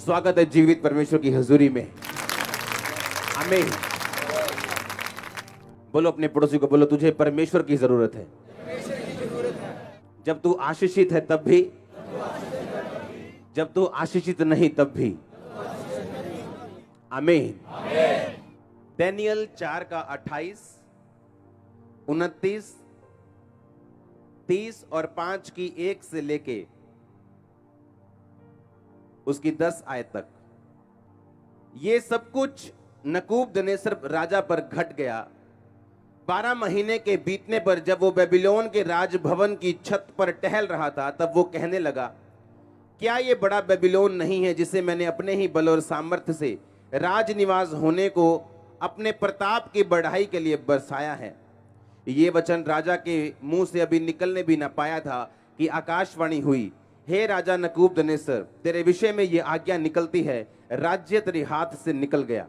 स्वागत है जीवित परमेश्वर की हजूरी में। आमीन। बोलो अपने पड़ोसी को, बोलो तुझे परमेश्वर की जरूरत है। जब तू आशीषित है तब भी, जब तू आशीषित नहीं तब भी। आमीन। दानियेल 4 का 28, 29, 30 और 5 की 1 से लेके उसकी 10 आयत तक ये सब कुछ नबूकदनेस्सर राजा पर घट गया। 12 महीने के बीतने पर जब वो बेबीलोन के राजभवन की छत पर टहल रहा था, तब वो कहने लगा, क्या ये बड़ा बेबीलोन नहीं है जिसे मैंने अपने ही बल और सामर्थ्य से राजनिवास होने को अपने प्रताप की बढ़ाई के लिए बरसाया है। ये वचन राजा के मुंह से अभी निकलने भी न पाया था कि आकाशवाणी हुई, हे राजा नबूकदनेस्सर, तेरे विषय में ये आज्ञा निकलती है, राज्य तेरे हाथ से निकल गया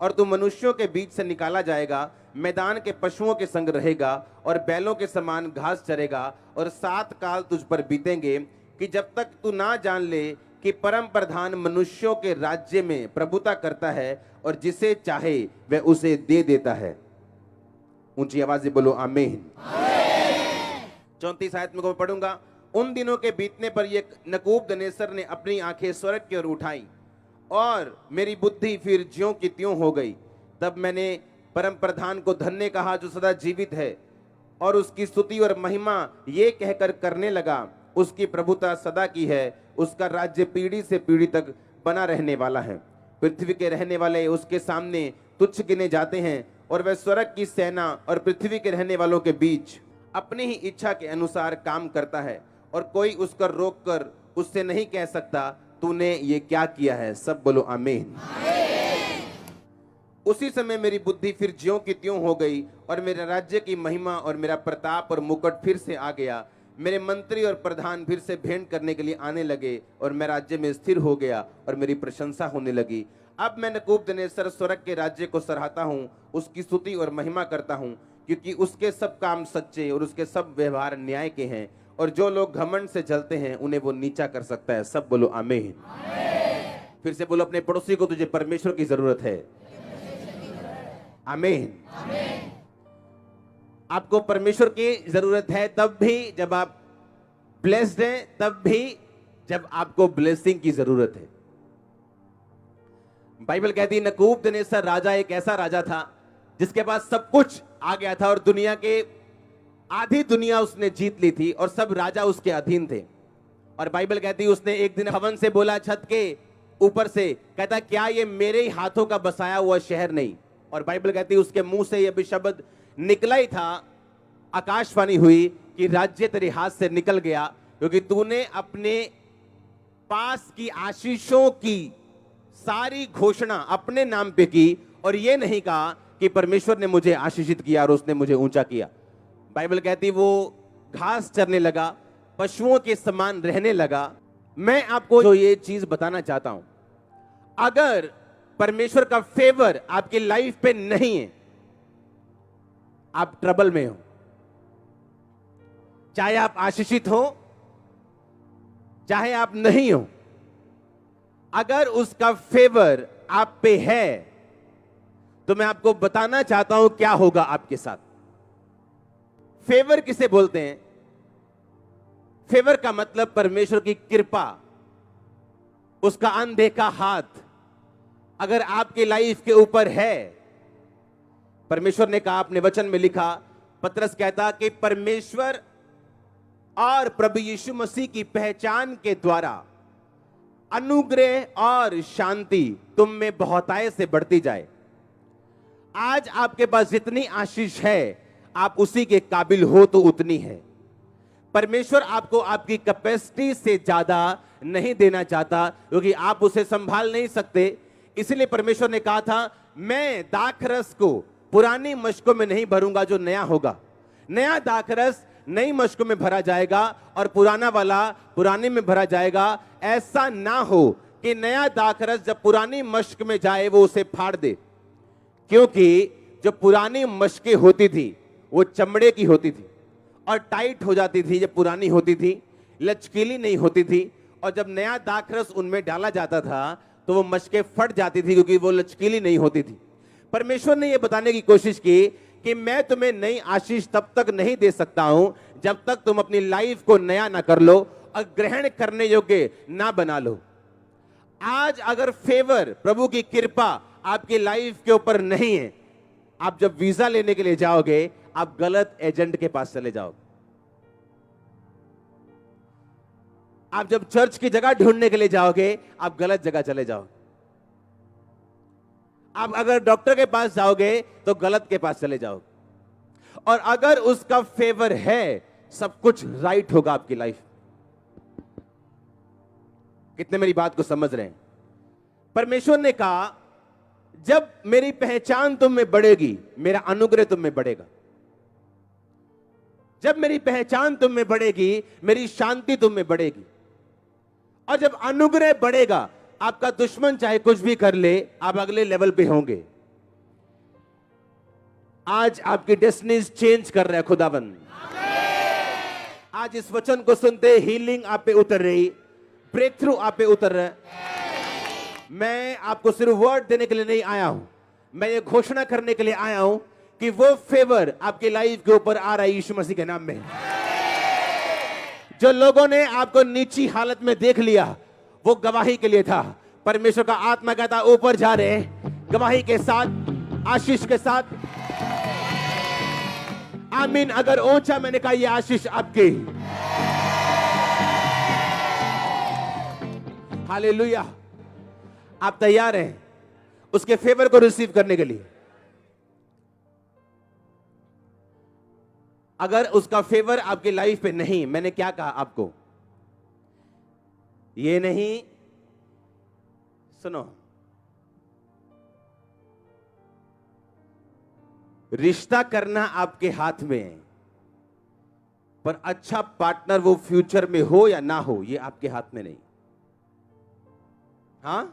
और तू मनुष्यों के बीच से निकाला जाएगा, मैदान के पशुओं के संग रहेगा और बैलों के समान घास चरेगा। और 7 काल तुझ पर बीतेंगे कि जब तक तू ना जान ले कि परम प्रधान मनुष्यों के राज्य में प्रभुता करता है और जिसे चाहे वह उसे दे देता है। ऊंची आवाज से बोलो आमीन। 34 आयत में मैं पढ़ूंगा। उन दिनों के बीतने पर ये नबूकदनेस्सर ने अपनी आंखें स्वर्ग की ओर उठाई और मेरी बुद्धि फिर ज्यों की त्यों हो गई। तब मैंने परम प्रधान को धन्य कहा जो सदा जीवित है, और उसकी स्तुति और महिमा ये कहकर करने लगा, उसकी प्रभुता सदा की है, उसका राज्य पीढ़ी से पीढ़ी तक बना रहने वाला है। पृथ्वी के रहने वाले उसके सामने तुच्छ गिने जाते हैं और वह स्वर्ग की सेना और पृथ्वी के रहने वालों के बीच अपनी ही इच्छा के अनुसार काम करता है और कोई उसको रोक कर उससे नहीं कह सकता, तूने ये क्या किया है। सब बोलो आमीन। उसी समय मेरी बुद्धि फिर ज्यों की त्यों हो गई और मेरे राज्य की महिमा और मेरा प्रताप और मुकुट फिर से आ गया। मेरे मंत्री और प्रधान फिर से भेंट करने के लिए आने लगे और मैं राज्य में स्थिर हो गया और मेरी प्रशंसा होने लगी। अब मैं नबूकदनेस्सर स्वर्ग के राज्य को सराहता हूँ, उसकी स्तुति और महिमा करता हूँ, क्योंकि उसके सब काम सच्चे और उसके सब व्यवहार न्याय के हैं, और जो लोग घमंड से जलते हैं उन्हें वो नीचा कर सकता है। सब बोलो आमीन। फिर से बोलो अपने पड़ोसी को, तुझे परमेश्वर की जरूरत है। आमीन। आपको परमेश्वर की जरूरत है तब भी जब आप ब्लेस्ड हैं, तब भी जब आपको ब्लेसिंग की जरूरत है। बाइबल कहती है नबूकदनेस्सर राजा एक ऐसा राजा था जिसके पास सब कुछ आ गया था और दुनिया के आधी दुनिया उसने जीत ली थी और सब राजा उसके अधीन थे। और बाइबल कहती है उसने एक दिन हवन से बोला छत के ऊपर से, कहता क्या ये मेरे ही हाथों का बसाया हुआ शहर नहीं। और बाइबल कहती है उसके मुंह से यह भी शब्द निकला ही था, आकाशवाणी हुई कि राज्य तेरे हाथ से निकल गया, क्योंकि तूने अपने पास की आशीषों की सारी घोषणा अपने नाम पे की और ये नहीं कहा कि परमेश्वर ने मुझे आशीषित किया और उसने मुझे ऊंचा किया। बाइबल कहती वो घास चरने लगा, पशुओं के समान रहने लगा। मैं आपको जो ये चीज बताना चाहता हूं, अगर परमेश्वर का फेवर आपकी लाइफ पे नहीं है, आप ट्रबल में हो। चाहे आप आशीषित हो, चाहे आप नहीं हो, अगर उसका फेवर आप पे है तो मैं आपको बताना चाहता हूं क्या होगा आपके साथ। फेवर किसे बोलते हैं? फेवर का मतलब परमेश्वर की कृपा, उसका अनदेखा हाथ अगर आपकी लाइफ के ऊपर है। परमेश्वर ने कहा, अपने वचन में लिखा, पतरस कहता कि परमेश्वर और प्रभु यीशु मसीह की पहचान के द्वारा अनुग्रह और शांति तुम में बहुतायत से बढ़ती जाए। आज आपके पास जितनी आशीष है, आप उसी के काबिल हो तो उतनी है। परमेश्वर आपको आपकी कैपेसिटी से ज्यादा नहीं देना चाहता, क्योंकि आप उसे संभाल नहीं सकते। इसलिए परमेश्वर ने कहा था, मैं दाखरस को पुरानी मशकों में नहीं भरूंगा जो नया होगा। नया दाखरस नई मशकों में भरा जाएगा और पुराना वाला पुराने में भरा जाएगा। ऐसा ना हो कि नया दाखरस जब पुरानी मशक में जाए वो उसे फाड़ दे, क्योंकि जो पुरानी मशकें होती थी वो चमड़े की होती थी और टाइट हो जाती थी। जब पुरानी होती थी, लचकीली नहीं होती थी और जब नया दाखरस उनमें डाला जाता था तो वो मशकें फट जाती थी क्योंकि वो लचकीली नहीं होती थी। परमेश्वर ने ये बताने की कोशिश की कि मैं तुम्हें नई आशीष तब तक नहीं दे सकता हूं जब तक तुम अपनी लाइफ को नया ना कर लो और ग्रहण करने योग्य ना बना लो। आज अगर फेवर, प्रभु की कृपा आपकी लाइफ के ऊपर नहीं है, आप जब वीजा लेने के लिए जाओगे आप गलत एजेंट के पास चले जाओगे। आप जब चर्च की जगह ढूंढने के लिए जाओगे आप गलत जगह चले जाओगे। आप अगर डॉक्टर के पास जाओगे तो गलत के पास चले जाओगे। और अगर उसका फेवर है सब कुछ राइट होगा आपकी लाइफ। कितने मेरी बात को समझ रहे हैं? परमेश्वर ने कहा जब मेरी पहचान तुम में बढ़ेगी मेरा अनुग्रह तुम में बढ़ेगा। जब मेरी पहचान तुम में बढ़ेगी मेरी शांति तुम में बढ़ेगी। और जब अनुग्रह बढ़ेगा आपका दुश्मन चाहे कुछ भी कर ले आप अगले लेवल पे होंगे। आज आपकी डेस्टिनीज चेंज कर रहे हैं खुदावन। आज इस वचन को सुनते हीलिंग आप पे उतर रही, ब्रेक थ्रू आप पे उतर रहा है। मैं आपको सिर्फ वर्ड देने के लिए नहीं आया हूं, मैं ये घोषणा करने के लिए आया हूं कि वो फेवर आपकी लाइफ के ऊपर आ रहा है यीशु मसीह के नाम में। जो लोगों ने आपको नीची हालत में देख लिया वो गवाही के लिए था। परमेश्वर का आत्मा कहता ऊपर जा रहे हैं गवाही के साथ, आशीष के साथ। आमीन। अगर ऊंचा मैंने कहा ये आशीष आपकी। हालेलुया। आप तैयार हैं उसके फेवर को रिसीव करने के लिए? अगर उसका फेवर आपकी लाइफ पे नहीं, मैंने क्या कहा आपको? ये नहीं, सुनो, रिश्ता करना आपके हाथ में है, पर अच्छा पार्टनर वो फ्यूचर में हो या ना हो ये आपके हाथ में नहीं। हां,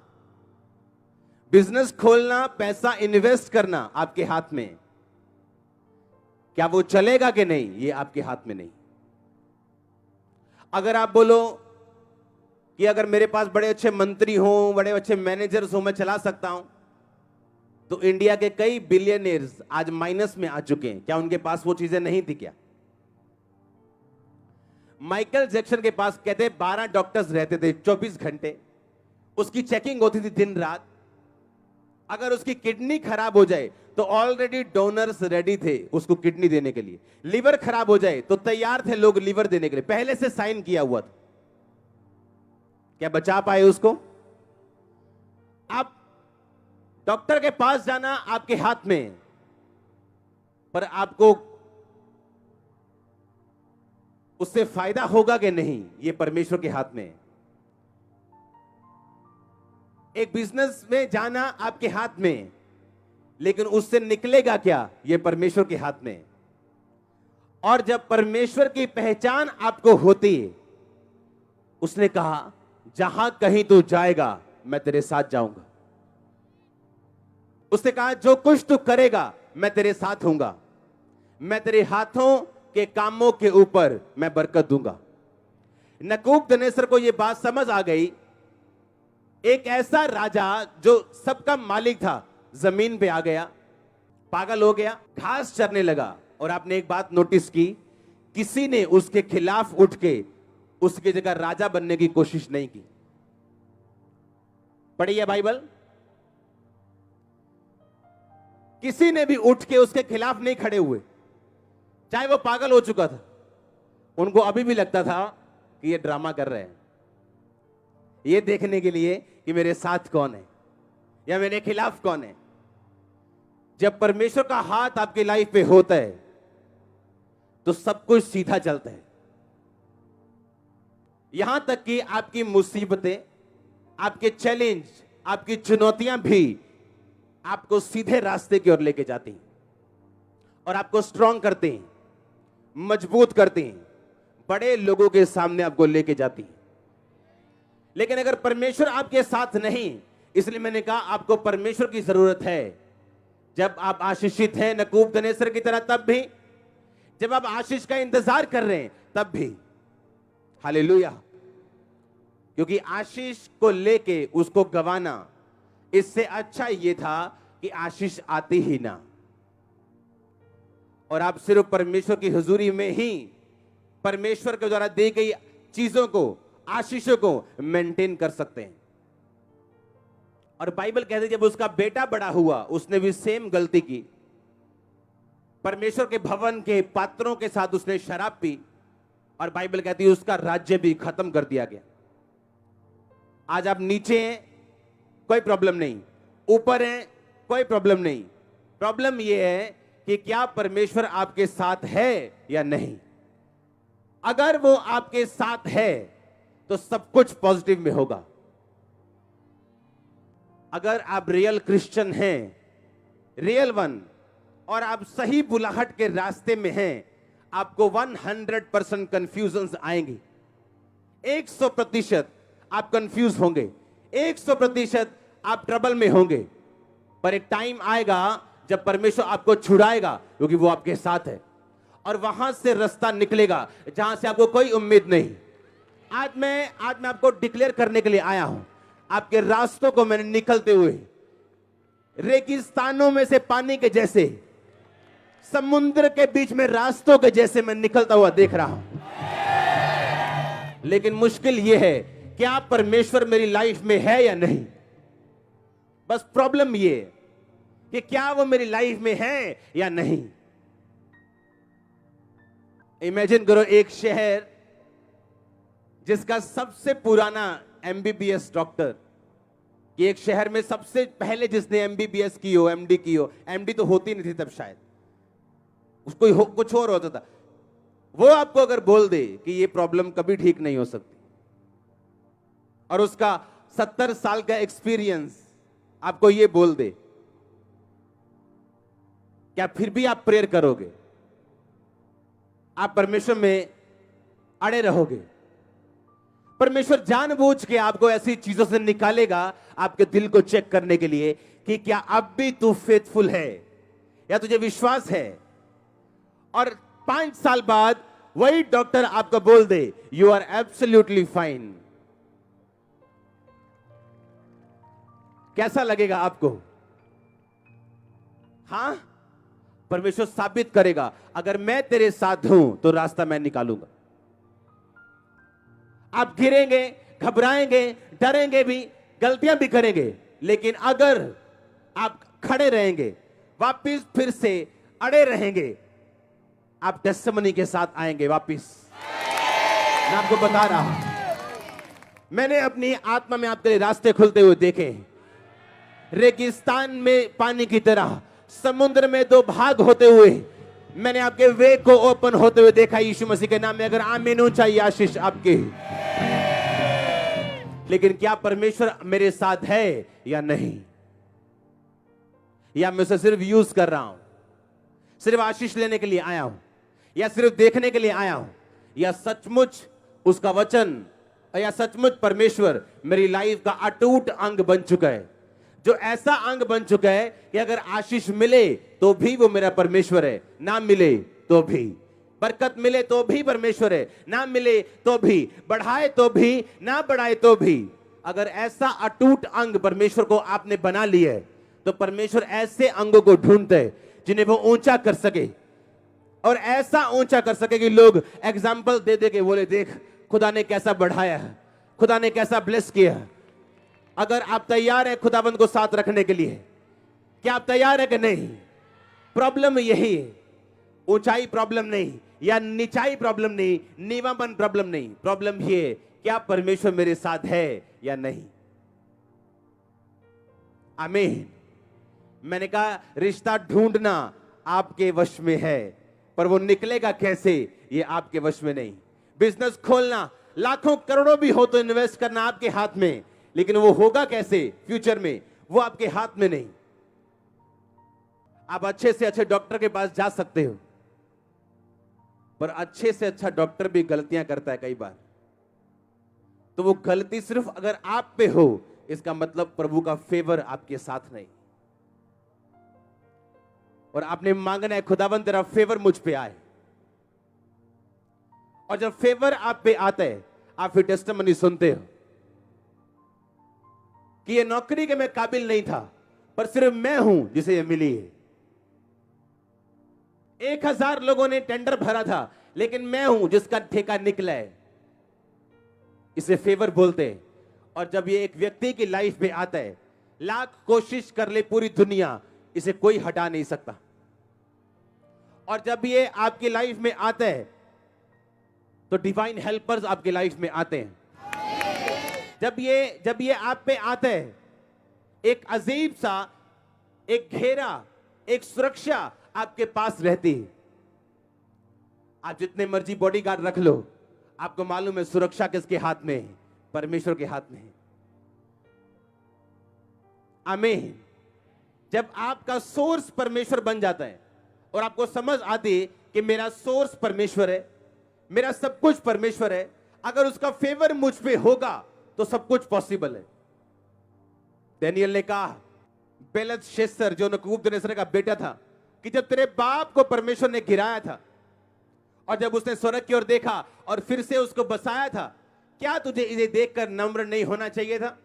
बिजनेस खोलना, पैसा इन्वेस्ट करना आपके हाथ में, क्या वो चलेगा कि नहीं ये आपके हाथ में नहीं। अगर आप बोलो कि अगर मेरे पास बड़े अच्छे मंत्री हों, बड़े अच्छे मैनेजर्स हों, मैं चला सकता हूं, तो इंडिया के कई बिलियनियर्स आज माइनस में आ चुके हैं। क्या उनके पास वो चीजें नहीं थी क्या? माइकल जैक्सन के पास कहते 12 डॉक्टर्स रहते थे 24 घंटे, उसकी चेकिंग होती थी दिन रात। अगर उसकी किडनी खराब हो जाए तो ऑलरेडी डोनर्स रेडी थे उसको किडनी देने के लिए। लीवर खराब हो जाए तो तैयार थे लोग लीवर देने के लिए, पहले से साइन किया हुआ था। क्या बचा पाए उसको? आप डॉक्टर के पास जाना आपके हाथ में, पर आपको उससे फायदा होगा कि नहीं ये परमेश्वर के हाथ में है। एक बिजनेस में जाना आपके हाथ में, लेकिन उससे निकलेगा क्या ये परमेश्वर के हाथ में। और जब परमेश्वर की पहचान आपको होती है, उसने कहा जहां कहीं तू जाएगा मैं तेरे साथ जाऊंगा। उसने कहा जो कुछ तू करेगा मैं तेरे साथ हूंगा, मैं तेरे हाथों के कामों के ऊपर मैं बरकत दूंगा। नबूकदनेस्सर को यह बात समझ आ गई। एक ऐसा राजा जो सबका मालिक था जमीन पे आ गया, पागल हो गया, घास चरने लगा। और आपने एक बात नोटिस की, किसी ने उसके खिलाफ उठ के उसकी जगह राजा बनने की कोशिश नहीं की। पढ़िए बाइबल। किसी ने भी उठ के उसके खिलाफ नहीं खड़े हुए, चाहे वो पागल हो चुका था। उनको अभी भी लगता था कि ये ड्रामा कर रहे हैं, ये देखने के लिए कि मेरे साथ कौन है या मेरे खिलाफ कौन है। जब परमेश्वर का हाथ आपकी लाइफ पे होता है तो सब कुछ सीधा चलता है। यहां तक कि आपकी मुसीबतें, आपके चैलेंज, आपकी चुनौतियां भी आपको सीधे रास्ते की ओर लेके जाती हैं और आपको स्ट्रांग करती हैं, मजबूत करती हैं, बड़े लोगों के सामने आपको लेके जाती हैं। लेकिन अगर परमेश्वर आपके साथ नहीं, इसलिए मैंने कहा आपको परमेश्वर की जरूरत है। जब आप आशीषित हैं नबूकदनेस्सर की तरह तब भी, जब आप आशीष का इंतजार कर रहे हैं तब भी। हालेलुया। क्योंकि आशीष को लेके उसको गंवाना, इससे अच्छा ये था कि आशीष आती ही ना, और आप सिर्फ परमेश्वर की हुजूरी में ही परमेश्वर के द्वारा दी गई चीजों को, आशीषों को मेंटेन कर सकते हैं। और बाइबल कहती है जब उसका बेटा बड़ा हुआ उसने भी सेम गलती की। परमेश्वर के भवन के पात्रों के साथ उसने शराब पी, और बाइबल कहती है उसका राज्य भी खत्म कर दिया गया। आज आप नीचे हैं, कोई प्रॉब्लम नहीं, ऊपर हैं, कोई प्रॉब्लम नहीं। प्रॉब्लम यह है कि क्या परमेश्वर आपके साथ है या नहीं। अगर वो आपके साथ है तो सब कुछ पॉजिटिव में होगा। अगर आप रियल क्रिश्चियन हैं, रियल वन, और आप सही बुलाहट के रास्ते में हैं, आपको 100% कंफ्यूजन आएंगी। 100% आप कंफ्यूज होंगे, 100% आप ट्रबल में होंगे, पर एक टाइम आएगा जब परमेश्वर आपको छुड़ाएगा, क्योंकि वो आपके साथ है, और वहां से रास्ता निकलेगा जहां से आपको कोई उम्मीद नहीं। आज मैं आपको डिक्लेयर करने के लिए आया हूं, आपके रास्तों को मैंने निकलते हुए रेगिस्तानों में से पानी के जैसे, समुद्र के बीच में रास्तों के जैसे मैं निकलता हुआ देख रहा हूं। लेकिन मुश्किल यह है क्या परमेश्वर मेरी लाइफ में है या नहीं। बस प्रॉब्लम ये कि क्या वो मेरी लाइफ में है या नहीं। इमेजिन करो एक शहर जिसका सबसे पुराना एमबीबीएस डॉक्टर, कि एक शहर में सबसे पहले जिसने एमबीबीएस की हो, एमडी की हो, एमडी तो होती नहीं थी तब, शायद उसको कुछ और होता था, वो आपको अगर बोल दे कि ये प्रॉब्लम कभी ठीक नहीं हो सकती, और उसका 70 साल का एक्सपीरियंस आपको ये बोल दे, क्या फिर भी आप प्रेयर करोगे? आप परमेश्वर में अड़े रहोगे? परमेश्वर जानबूझ के आपको ऐसी चीजों से निकालेगा आपके दिल को चेक करने के लिए कि क्या अब भी तू फेथफुल है या तुझे विश्वास है। और 5 साल बाद वही डॉक्टर आपको बोल दे यू आर एब्सोल्युटली फाइन, कैसा लगेगा आपको? हां, परमेश्वर साबित करेगा अगर मैं तेरे साथ हूं तो रास्ता मैं निकालूंगा। आप गिरेंगे, घबराएंगे, डरेंगे भी, गलतियां भी करेंगे, लेकिन अगर आप खड़े रहेंगे, वापिस फिर से अड़े रहेंगे, आप टेस्टिमनी के साथ आएंगे वापिस। मैं आपको बता रहा हूं, मैंने अपनी आत्मा में आपके लिए रास्ते खुलते हुए देखे। रेगिस्तान में पानी की तरह, समुद्र में 2 भाग होते हुए मैंने आपके वे को ओपन होते हुए देखा यीशु मसीह के नाम में। अगर आमीन हो चाहिए आशीष आपकी। लेकिन क्या परमेश्वर मेरे साथ है या नहीं, या मैं उसे सिर्फ यूज कर रहा हूं, सिर्फ आशीष लेने के लिए आया हूं, या सिर्फ देखने के लिए आया हूं, या सचमुच उसका वचन, या सचमुच परमेश्वर मेरी लाइफ का अटूट अंग बन चुका है, जो ऐसा अंग बन चुका है कि अगर आशीष मिले तो भी वो मेरा परमेश्वर है, ना मिले तो भी, बरकत मिले तो भी परमेश्वर है, ना मिले तो भी, बढ़ाए तो भी, ना बढ़ाए तो भी। अगर ऐसा अटूट अंग परमेश्वर को आपने बना लिया है तो परमेश्वर ऐसे अंगों को ढूंढते हैं जिन्हें वो ऊंचा कर सके, और ऐसा ऊंचा कर सके कि लोग एग्जाम्पल दे दे के बोले देख खुदा ने कैसा बढ़ाया है, खुदा ने कैसा ब्लेस किया है। अगर आप तैयार हैं खुदाबंद को साथ रखने के लिए, क्या आप तैयार हैं कि नहीं? प्रॉब्लम यही है, ऊंचाई प्रॉब्लम नहीं, या नीचाई प्रॉब्लम नहीं, नीवापन प्रॉब्लम नहीं, प्रॉब्लम ये क्या परमेश्वर मेरे साथ है या नहीं। आमीन। मैंने कहा रिश्ता ढूंढना आपके वश में है, पर वो निकलेगा कैसे ये आपके वश में नहीं। बिजनेस खोलना, लाखों करोड़ों भी हो तो इन्वेस्ट करना आपके हाथ में, लेकिन वो होगा कैसे फ्यूचर में, वो आपके हाथ में नहीं। आप अच्छे से अच्छे डॉक्टर के पास जा सकते हो, पर अच्छे से अच्छा डॉक्टर भी गलतियां करता है कई बार। तो वो गलती सिर्फ अगर आप पे हो, इसका मतलब प्रभु का फेवर आपके साथ नहीं। और आपने मांगना है खुदावंद तेरा फेवर मुझ पे आए, और जब फेवर आप पे आता है आप फिर टेस्टिमनी सुनते हो। कि ये नौकरी के मैं काबिल नहीं था, पर सिर्फ मैं हूं जिसे ये मिली है। 1000 लोगों ने टेंडर भरा था, लेकिन मैं हूं जिसका ठेका निकला है। इसे फेवर बोलते हैं। और जब ये एक व्यक्ति की लाइफ में आता है, लाख कोशिश कर ले पूरी दुनिया, इसे कोई हटा नहीं सकता। और जब ये आपकी लाइफ में आता है, तो डिवाइन हेल्पर्स आपकी लाइफ में आते हैं। जब ये आप पे आता है, एक अजीब सा एक घेरा, एक सुरक्षा आपके पास रहती है। आप जितने मर्जी बॉडीगार्ड रख लो, आपको मालूम है सुरक्षा किसके हाथ में है? परमेश्वर के हाथ में है। आमीन। जब आपका सोर्स परमेश्वर बन जाता है और आपको समझ आती है कि मेरा सोर्स परमेश्वर है, मेरा सब कुछ परमेश्वर है, अगर उसका फेवर मुझ पे होगा तो सब कुछ पॉसिबल है। दानियल ने कहा, बेलतशस्सर जो नबूकदनेस्सर का बेटा था, कि जब तेरे बाप को परमेश्वर ने गिराया था और जब उसने स्वर्ग की ओर देखा और फिर से उसको बसाया था, क्या तुझे इसे देखकर नम्र नहीं होना चाहिए था?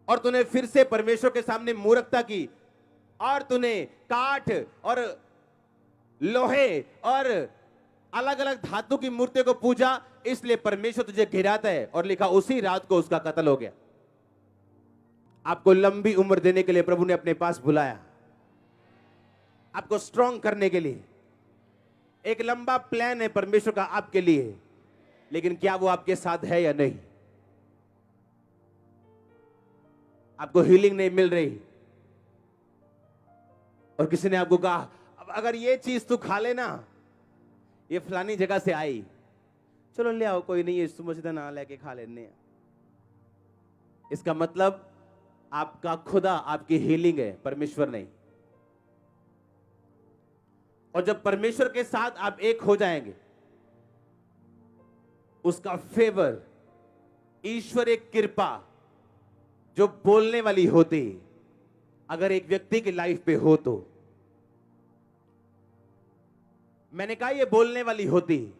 और तूने फिर से परमेश्वर के सामने मूर्खता की और तूने काठ और लोहे और अलग अलग धातु की मूर्तियों को पूजा, इसलिए परमेश्वर तुझे गिराता है। और लिखा उसी रात को उसका कत्ल हो गया। आपको लंबी उम्र देने के लिए प्रभु ने अपने पास बुलाया, आपको स्ट्रांग करने के लिए। एक लंबा प्लान है परमेश्वर का आपके लिए, लेकिन क्या वो आपके साथ है या नहीं? आपको हीलिंग नहीं मिल रही और किसी ने आपको कहा, अब अगर ये चीज तू खा लेना, ये फलानी जगह से आई, चलो ले आओ, कोई नहीं, यीशु मसीह ना लेके खा लेने। इसका मतलब आपका खुदा आपकी हीलिंग है, परमेश्वर नहीं। और जब परमेश्वर के साथ आप एक हो जाएंगे, उसका फेवर, ईश्वर एक कृपा जो बोलने वाली होती, अगर एक व्यक्ति की लाइफ पे हो तो, मैंने कहा ये बोलने वाली होती।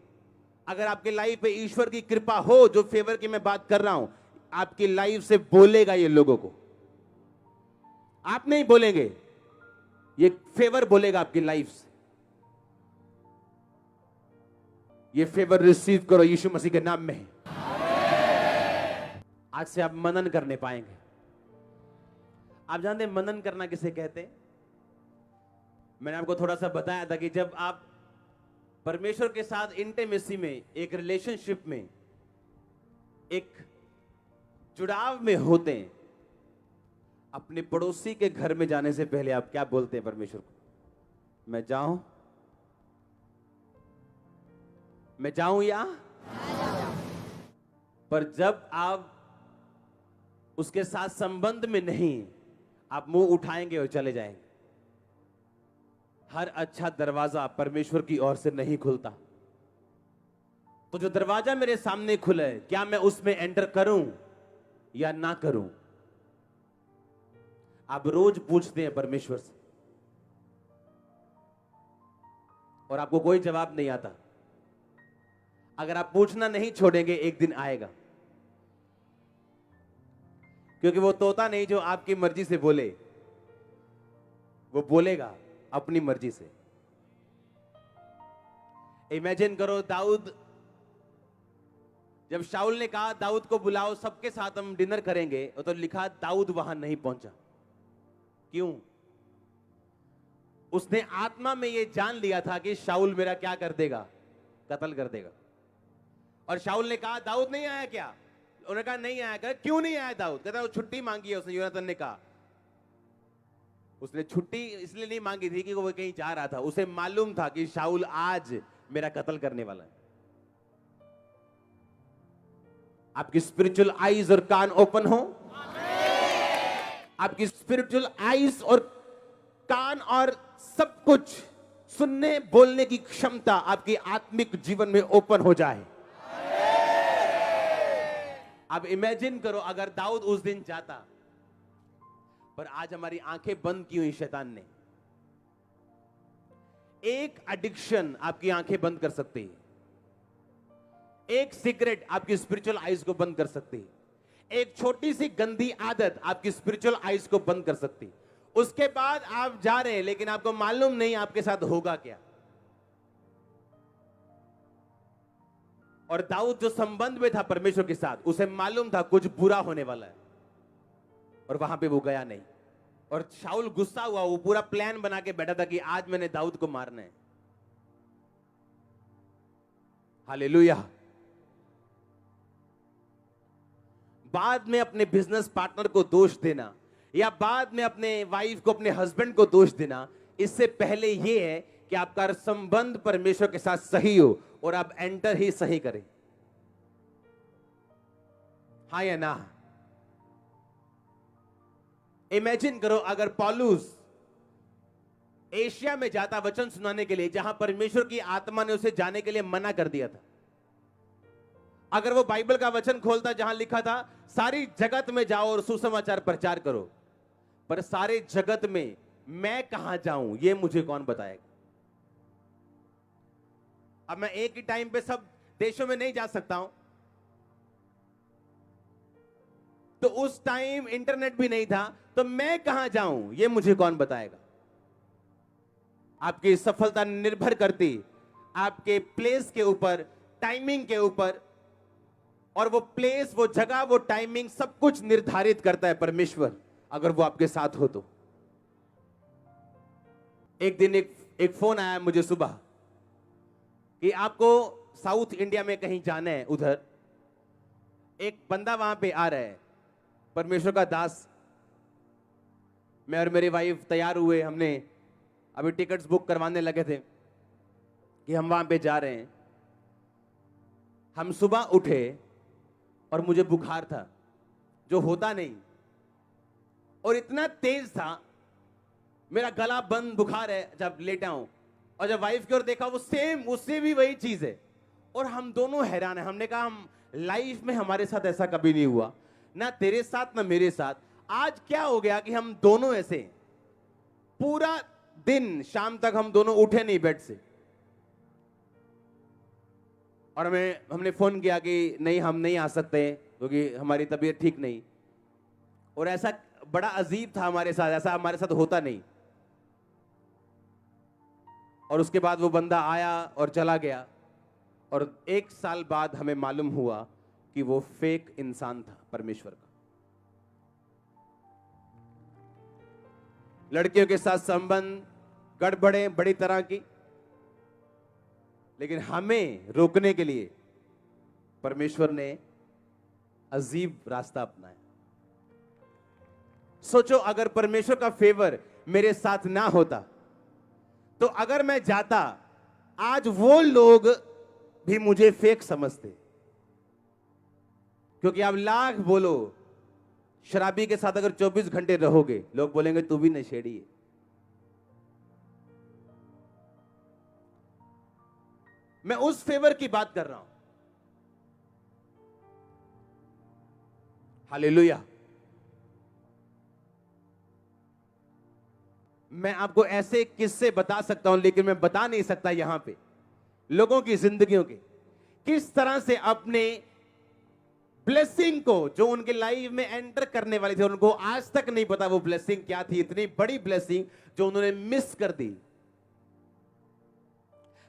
अगर आपके लाइफ पे ईश्वर की कृपा हो, जो फेवर की मैं बात कर रहा हूं, आपकी लाइफ से बोलेगा ये लोगों को। आप नहीं बोलेंगे, ये फेवर बोलेगा आपकी लाइफ से। ये फेवर रिसीव करो यीशु मसीह के नाम में। आज से आप मनन करने पाएंगे। आप जानते हैं मनन करना किसे कहते हैं? मैंने आपको थोड़ा सा बताया था कि जब आप परमेश्वर के साथ इंटीमेसी में, एक रिलेशनशिप में, एक जुड़ाव में होते हैं, अपने पड़ोसी के घर में जाने से पहले आप क्या बोलते हैं परमेश्वर को? मैं जाऊं या? पर जब आप उसके साथ संबंध में नहीं, आप मुंह उठाएंगे और चले जाएंगे। हर अच्छा दरवाजा परमेश्वर की ओर से नहीं खुलता। तो जो दरवाजा मेरे सामने खुला है, क्या मैं उसमें एंटर करूं या ना करूं? आप रोज पूछते हैं परमेश्वर से और आपको कोई जवाब नहीं आता। अगर आप पूछना नहीं छोड़ेंगे, एक दिन आएगा, क्योंकि वो तोता नहीं जो आपकी मर्जी से बोले, वो बोलेगा अपनी मर्जी से। इमेजिन करो, दाऊद, जब शाऊल ने कहा दाऊद को बुलाओ, सबके साथ हम डिनर करेंगे, तो लिखा दाऊद वहां नहीं पहुंचा। क्यों? उसने आत्मा में ये जान लिया था कि शाऊल मेरा क्या कर देगा? कत्ल कर देगा। और शाऊल ने कहा दाऊद नहीं आया क्या? उन्होंने कहा नहीं आया। कहा क्यों नहीं आया दाऊद? कहता वो छुट्टी मांगी है उसने। योनातान ने कहा उसने छुट्टी इसलिए नहीं मांगी थी कि वो कहीं जा रहा था, उसे मालूम था कि शाऊल आज मेरा कत्ल करने वाला है। आपकी स्पिरिचुअल आईज और कान ओपन हो। आपकी स्पिरिचुअल आईज और कान और सब कुछ सुनने बोलने की क्षमता आपकी आत्मिक जीवन में ओपन हो जाए। अब इमेजिन करो अगर दाऊद उस दिन जाता, पर आज हमारी आंखें बंद की हुई शैतान ने। एक एडिक्शन आपकी आंखें बंद कर सकती है। एक सिगरेट आपकी स्पिरिचुअल आईज को बंद कर सकती है। एक छोटी सी गंदी आदत आपकी स्पिरिचुअल आइज को बंद कर सकती। उसके बाद आप जा रहे हैं लेकिन आपको मालूम नहीं आपके साथ होगा क्या। और दाऊद जो संबंध में था परमेश्वर के साथ, उसे मालूम था कुछ बुरा होने वाला है, और वहां पे वो गया नहीं। और शाऊल गुस्सा हुआ, वो पूरा प्लान बना के बैठा था कि आज मैंने दाऊद को मारना है। हालेलुया। बाद में अपने बिजनेस पार्टनर को दोष देना, या बाद में अपने वाइफ को, अपने हस्बैंड को दोष देना, इससे पहले यह है कि आपका संबंध परमेश्वर के साथ सही हो और आप एंटर ही सही करें। हाँ या ना? इमेजिन करो अगर पौलुस एशिया में जाता वचन सुनाने के लिए, जहां परमेश्वर की आत्मा ने उसे जाने के लिए मना कर दिया था। अगर वो बाइबल का वचन खोलता जहां लिखा था सारी जगत में जाओ और सुसमाचार प्रचार करो, पर सारे जगत में मैं कहां जाऊं ये मुझे कौन बताएगा। अब मैं एक ही टाइम पे सब देशों में नहीं जा सकता हूं, तो उस टाइम इंटरनेट भी नहीं था, तो मैं कहां जाऊं ये मुझे कौन बताएगा। आपकी सफलता निर्भर करती आपके प्लेस के ऊपर, टाइमिंग के ऊपर, और वो प्लेस, वो जगह, वो टाइमिंग सब कुछ निर्धारित करता है परमेश्वर, अगर वो आपके साथ हो तो। एक दिन एक फोन आया मुझे सुबह कि आपको साउथ इंडिया में कहीं जाना है। उधर एक बंदा वहां पे आ रहा है, परमेश्वर का दास। मैं और मेरी वाइफ तैयार हुए, हमने अभी टिकट्स बुक करवाने लगे थे कि हम वहां पे जा रहे हैं। हम सुबह उठे और मुझे बुखार था जो होता नहीं, और इतना तेज था, मेरा गला बंद, बुखार है जब लेटा हूं। और जब वाइफ की ओर देखा, वो सेम, उससे भी वही चीज है, और हम दोनों हैरान है। हमने कहा हम लाइफ में हमारे साथ ऐसा कभी नहीं हुआ, ना तेरे साथ ना मेरे साथ। आज क्या हो गया कि हम दोनों ऐसे, पूरा दिन शाम तक हम दोनों उठे नहीं बेड से। और हमने फोन किया कि नहीं, हम नहीं आ सकते क्योंकि हमारी तबीयत ठीक नहीं। और ऐसा बड़ा अजीब था हमारे साथ, ऐसा हमारे साथ होता नहीं। और उसके बाद वो बंदा आया और चला गया, और 1 साल बाद हमें मालूम हुआ कि वो फेक इंसान था परमेश्वर का। लड़कियों के साथ संबंध, गड़बड़े बड़ी तरह की, लेकिन हमें रोकने के लिए परमेश्वर ने अजीब रास्ता अपनाया। सोचो अगर परमेश्वर का फेवर मेरे साथ ना होता, तो अगर मैं जाता, आज वो लोग भी मुझे फेक समझते। क्योंकि आप लाख बोलो, शराबी के साथ अगर 24 घंटे रहोगे, लोग बोलेंगे तू भी नशेड़ी है। मैं उस फेवर की बात कर रहा हूं। हालेलुया। मैं आपको ऐसे किस्से बता सकता हूं, लेकिन मैं बता नहीं सकता यहां पे लोगों की जिंदगियों के, किस तरह से अपने ब्लेसिंग को, जो उनके लाइफ में एंटर करने वाले थे, उनको आज तक नहीं पता वो ब्लेसिंग क्या थी। इतनी बड़ी ब्लेसिंग जो उन्होंने मिस कर दी,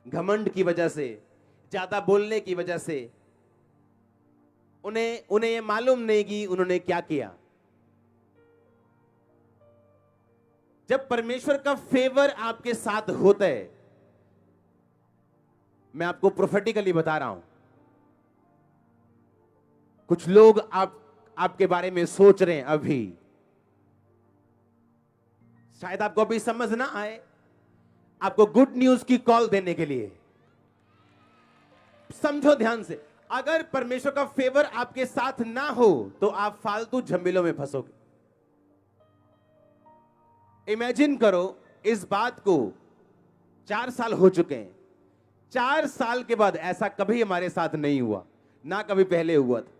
घमंड की वजह से, ज्यादा बोलने की वजह से। उन्हें ये मालूम नहीं कि उन्होंने क्या किया। जब परमेश्वर का फेवर आपके साथ होता है, मैं आपको प्रोफेटिकली बता रहा हूं, कुछ लोग आपके बारे में सोच रहे हैं अभी, शायद आपको अभी समझ ना आए, आपको गुड न्यूज की कॉल देने के लिए। समझो ध्यान से, अगर परमेश्वर का फेवर आपके साथ ना हो तो आप फालतू झमेलों में फंसोगे। इमेजिन करो इस बात को, 4 साल हो चुके हैं, 4 साल के बाद ऐसा कभी हमारे साथ नहीं हुआ, ना कभी पहले हुआ था।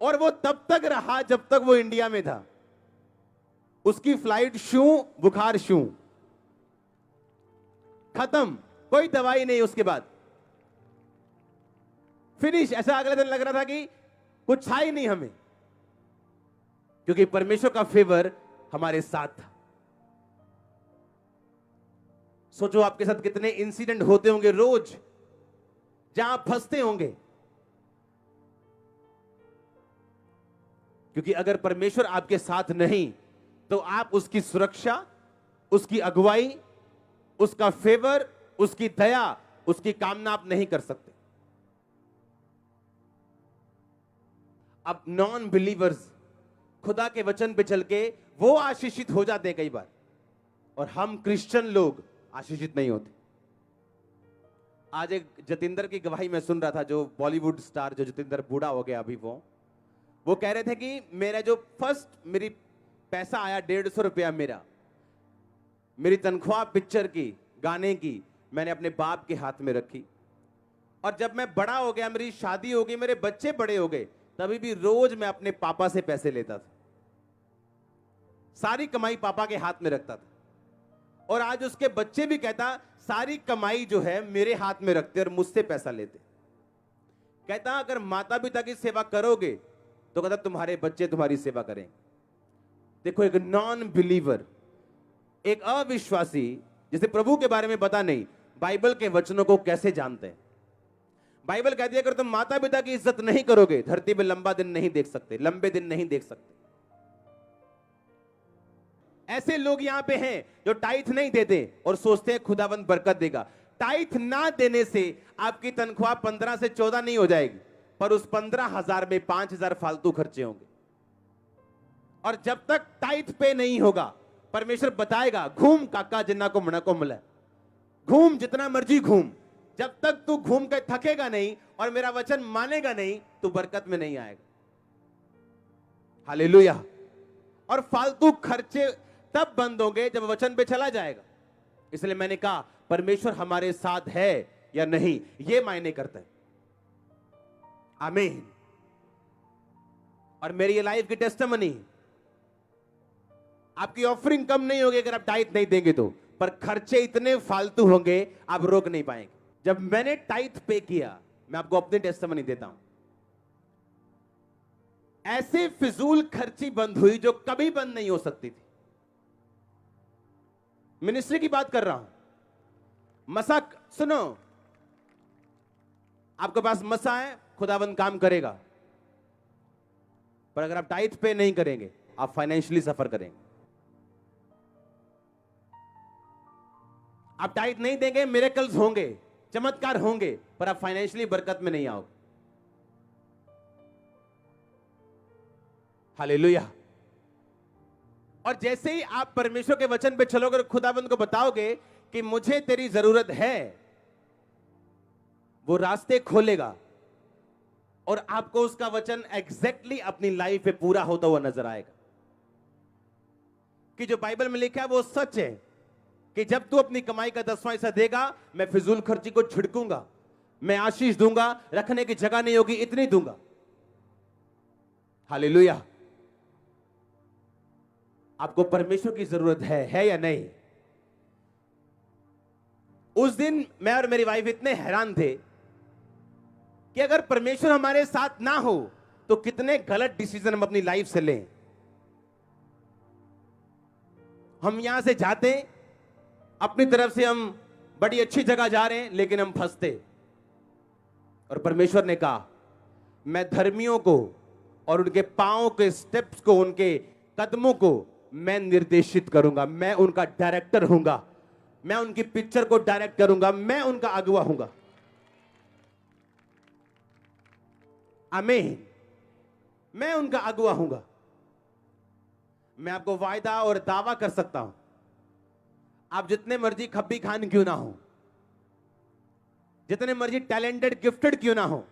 और वो तब तक रहा जब तक वो इंडिया में था। उसकी फ्लाइट शू, बुखार शू, खत्म, कोई दवाई नहीं। उसके बाद फिनिश। ऐसा अगले दिन लग रहा था कि कुछ था ही नहीं हमें, क्योंकि परमेश्वर का फेवर हमारे साथ था। सोचो आपके साथ कितने इंसिडेंट होते होंगे रोज जहां आप फंसते होंगे, क्योंकि अगर परमेश्वर आपके साथ नहीं तो आप उसकी सुरक्षा, उसकी अगुवाई, उसका फेवर, उसकी दया, उसकी कामना आप नहीं कर सकते। अब नॉन बिलीवर्स खुदा के वचन पे चल के वो आशीषित हो जाते हैं कई बार, और हम क्रिश्चियन लोग आशीषित नहीं होते। आज एक जतिंदर की गवाही मैं सुन रहा था, जो बॉलीवुड स्टार, जो जतिंदर बूढ़ा हो गया अभी, वो कह रहे थे कि मेरा जो फर्स्ट मेरी पैसा आया 150 रुपया, मेरी तनख्वाह पिक्चर की, गाने की, मैंने अपने बाप के हाथ में रखी, और जब मैं बड़ा हो गया, मेरी शादी हो गई, मेरे बच्चे बड़े हो गए, तभी भी रोज मैं अपने पापा से पैसे लेता था, सारी कमाई पापा के हाथ में रखता था। और आज उसके बच्चे भी कहता सारी कमाई जो है मेरे हाथ में रखते और मुझसे पैसा लेते। कहता अगर माता पिता की सेवा करोगे तो कहता तुम्हारे बच्चे तुम्हारी सेवा करेंगे। देखो, एक नॉन बिलीवर, एक अविश्वासी जिसे प्रभु के बारे में पता नहीं, बाइबल के वचनों को कैसे जानते हैं? बाइबल कहती है अगर तुम माता पिता की इज्जत नहीं करोगे, धरती पे लंबा दिन नहीं देख सकते, लंबे दिन नहीं देख सकते। ऐसे लोग यहां पे हैं जो टाइथ नहीं देते और सोचते हैं खुदावंद बरकत देगा। टाइथ ना देने से आपकी तनख्वाह 15 से 14 नहीं हो जाएगी, पर उस 15,000 में 5,000 फालतू खर्चे होंगे। और जब तक टाइथ पे नहीं होगा, परमेश्वर बताएगा घूम काका जिन्ना को मना को मिला, घूम जितना मर्जी घूम, जब तक तू घूम के थकेगा नहीं और मेरा वचन मानेगा नहीं, तू बरकत में नहीं आएगा। हालेलुया। और फालतू खर्चे तब बंद होंगे जब वचन पे चला जाएगा। इसलिए मैंने कहा परमेश्वर हमारे साथ है या नहीं, यह मायने करता है। आमीन। और मेरी ये लाइफ की टेस्टिमनी, आपकी ऑफरिंग कम नहीं होगी अगर आप टाइथ नहीं देंगे तो, पर खर्चे इतने फालतू होंगे आप रोक नहीं पाएंगे। जब मैंने टाइथ पे किया, मैं आपको अपनी टेस्टिमनी देता हूं, ऐसे फिजूल खर्ची बंद हुई जो कभी बंद नहीं हो सकती थी। मिनिस्ट्री की बात कर रहा हूं। मसा सुनो, आपके पास मसा है, खुदाबंद काम करेगा, पर अगर आप टाइथ पे नहीं करेंगे आप फाइनेंशियली सफर करेंगे। आप टाइथ नहीं देंगे, मिरेकल्स होंगे, चमत्कार होंगे, पर आप फाइनेंशियली बरकत में नहीं आओगे। हालेलुया। और जैसे ही आप परमेश्वर के वचन पे चलोगे और खुदाबंद को बताओगे कि मुझे तेरी जरूरत है, वो रास्ते खोलेगा और आपको उसका वचन एग्जैक्टली अपनी लाइफ पे पूरा होता हुआ नजर आएगा। कि जो बाइबल में लिखा है वो सच है कि जब तू अपनी कमाई का 10वां हिस्सा देगा, मैं फिजूल खर्ची को छिड़कूंगा, मैं आशीष दूंगा, रखने की जगह नहीं होगी, इतनी दूंगा। हालेलुया। आपको परमेश्वर की जरूरत है या नहीं? उस दिन मैं और मेरी वाइफ इतने हैरान थे कि अगर परमेश्वर हमारे साथ ना हो तो कितने गलत डिसीजन हम अपनी लाइफ से लें। हम यहां से जाते, अपनी तरफ से हम बड़ी अच्छी जगह जा रहे हैं, लेकिन हम फंसते। और परमेश्वर ने कहा मैं धर्मियों को और उनके पांव के स्टेप्स को, उनके कदमों को मैं निर्देशित करूंगा, मैं उनका डायरेक्टर हूंगा, मैं उनकी पिक्चर को डायरेक्ट करूंगा, मैं उनका अगुवा हूंगा। आमीन। मैं उनका अगुवा हूंगा। मैं आपको वायदा और दावा कर सकता हूं, आप जितने मर्जी खब्बी खान क्यों ना हो, जितने मर्जी टैलेंटेड गिफ्टेड क्यों ना हो,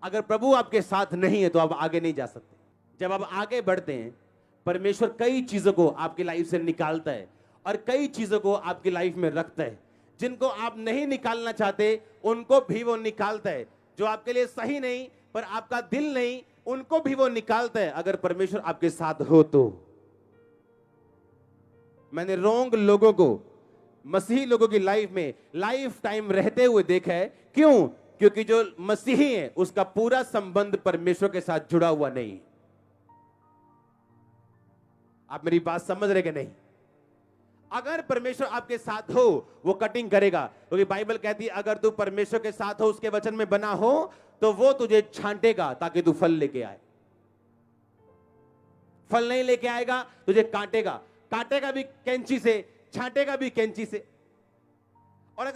अगर प्रभु आपके साथ नहीं है तो आप आगे नहीं जा सकते। जब आप आगे बढ़ते हैं, परमेश्वर कई चीजों को आपकी लाइफ से निकालता है और कई चीजों को आपकी लाइफ में रखता है। जिनको आप नहीं निकालना चाहते उनको भी वो निकालता है। जो आपके लिए सही नहीं पर आपका दिल नहीं, उनको भी वो निकालता है अगर परमेश्वर आपके साथ हो तो। मैंने रोंग लोगों को, मसीही लोगों की लाइफ में लाइफ टाइम रहते हुए देखा है। क्यों? क्योंकि जो मसीही है उसका पूरा संबंध परमेश्वर के साथ जुड़ा हुआ नहीं। आप मेरी बात समझ रहे कि नहीं? अगर परमेश्वर आपके साथ हो वो कटिंग करेगा, क्योंकि बाइबल कहती है अगर तू परमेश्वर के साथ हो, उसके वचन में बना हो, तो वो तुझे छांटेगा ताकि तू फल लेके आए। फल नहीं लेके आएगा तुझे काटेगा, काटेगा भी कैंची से, छांटेगा भी कैंची से।